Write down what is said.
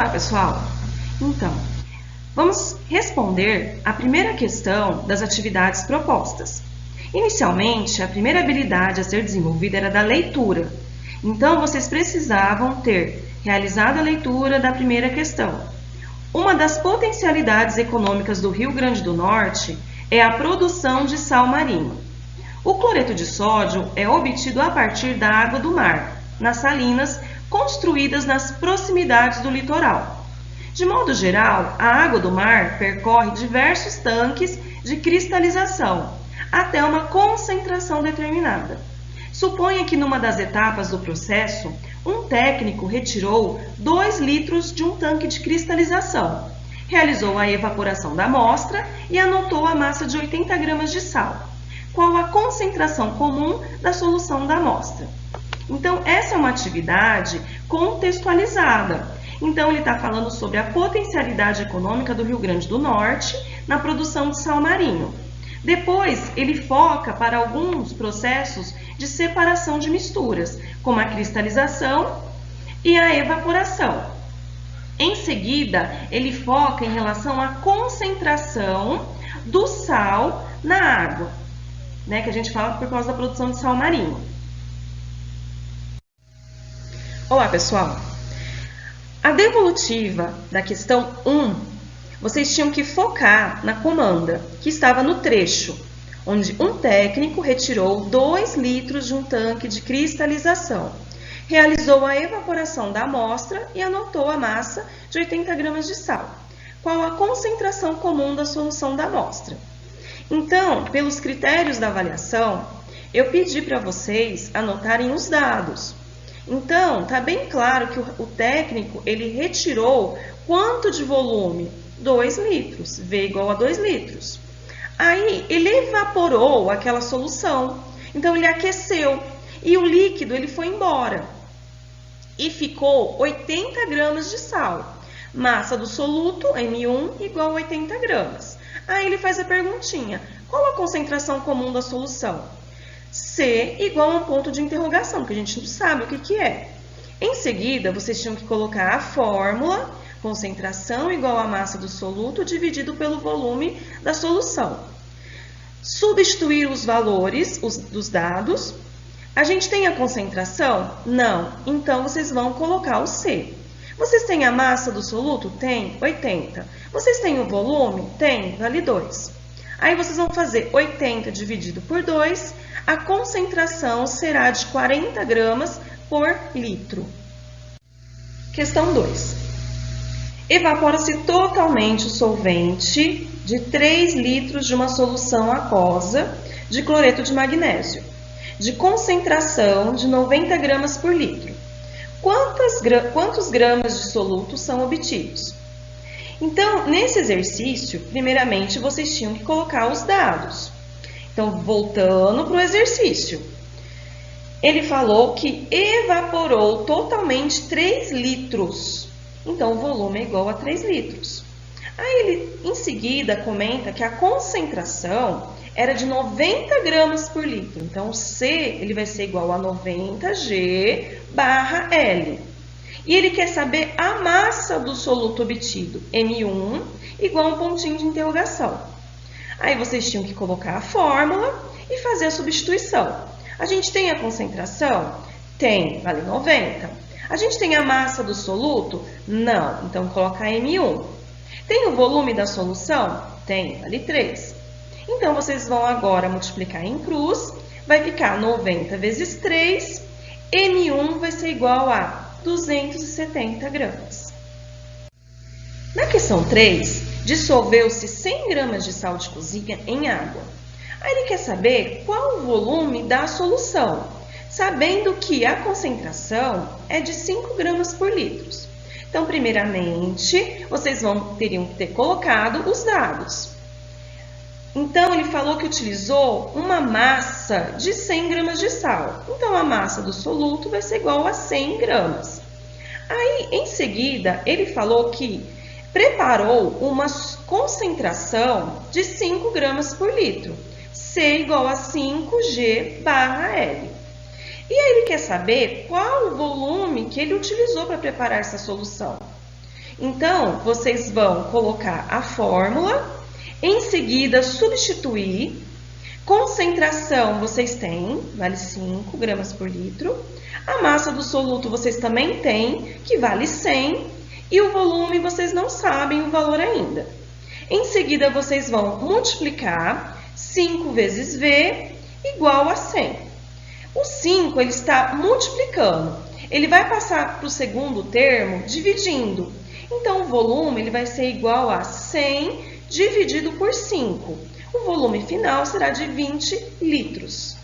Olá, pessoal! Então, vamos responder a primeira questão das atividades propostas. Inicialmente, a primeira habilidade a ser desenvolvida era da leitura. Então, vocês precisavam ter realizado a leitura da primeira questão. Uma das potencialidades econômicas do Rio Grande do Norte é a produção de sal marinho. O cloreto de sódio é obtido a partir da água do mar, nas salinas construídas nas proximidades do litoral. De modo geral, a água do mar percorre diversos tanques de cristalização até uma concentração determinada. Suponha que numa das etapas do processo, um técnico retirou 2 litros de um tanque de cristalização, realizou a evaporação da amostra e anotou a massa de 80 gramas de sal. Qual a concentração comum da solução da amostra? Então, essa é uma atividade contextualizada. Então, ele está falando sobre a potencialidade econômica do Rio Grande do Norte na produção de sal marinho. Depois, ele foca para alguns processos de separação de misturas, como a cristalização e a evaporação. Em seguida, ele foca em relação à concentração do sal na água, né, que a gente fala por causa da produção de sal marinho. Olá, pessoal! A devolutiva da questão 1, vocês tinham que focar na comanda, que estava no trecho, onde um técnico retirou 2 litros de um tanque de cristalização, realizou a evaporação da amostra e anotou a massa de 80 gramas de sal. Qual a concentração comum da solução da amostra? Então, pelos critérios da avaliação, eu pedi para vocês anotarem os dados. Então, está bem claro que o técnico ele retirou quanto de volume? 2 litros, V igual a 2 litros. Aí, ele evaporou aquela solução, então ele aqueceu e o líquido ele foi embora. E ficou 80 gramas de sal. Massa do soluto, M1, igual a 80 gramas. Aí ele faz a perguntinha, qual a concentração comum da solução? C igual a um ponto de interrogação, que a gente não sabe o que é. Em seguida, vocês tinham que colocar a fórmula, concentração igual a massa do soluto dividido pelo volume da solução. Substituir os valores dos dados. A gente tem a concentração? Não. Então, vocês vão colocar o C. Vocês têm a massa do soluto? Tem, 80. Vocês têm o volume? Tem, vale 2. Aí, vocês vão fazer 80 dividido por 2, a concentração será de 40 gramas por litro. Questão 2. Evapora-se totalmente o solvente de 3 litros de uma solução aquosa de cloreto de magnésio, de concentração de 90 gramas por litro. Quantos gramas de soluto são obtidos? Então, nesse exercício, primeiramente, vocês tinham que colocar os dados. Então, voltando para o exercício. Ele falou que evaporou totalmente 3 litros. Então, o volume é igual a 3 litros. Aí, ele, em seguida, comenta que a concentração era de 90 gramas por litro. Então, o C ele vai ser igual a 90G barra L. E ele quer saber a massa do soluto obtido, M1, igual a um pontinho de interrogação. Aí vocês tinham que colocar a fórmula e fazer a substituição. A gente tem a concentração? Tem, vale 90. A gente tem a massa do soluto? Não, então coloca M1. Tem o volume da solução? Tem, vale 3. Então, vocês vão agora multiplicar em cruz, vai ficar 90 vezes 3, M1 vai ser igual a 270 gramas. Na questão 3, dissolveu-se 100 gramas de sal de cozinha em água. Aí ele quer saber qual o volume da solução, sabendo que a concentração é de 5 gramas por litro. Então, primeiramente, vocês teriam que ter colocado os dados. Então, ele falou que utilizou uma massa de 100 gramas de sal. Então, a massa do soluto vai ser igual a 100 gramas. Aí, em seguida, ele falou que preparou uma concentração de 5 gramas por litro. C igual a 5G barra L. E aí ele quer saber qual o volume que ele utilizou para preparar essa solução. Então, vocês vão colocar a fórmula, em seguida substituir. Concentração vocês têm, vale 5 gramas por litro. A massa do soluto vocês também têm, que vale 100. E o volume vocês não sabem o valor ainda. Em seguida, vocês vão multiplicar 5 vezes V igual a 100. O 5 ele está multiplicando. Ele vai passar para o segundo termo dividindo. Então, o volume ele vai ser igual a 100 dividido por 5. O volume final será de 20 litros.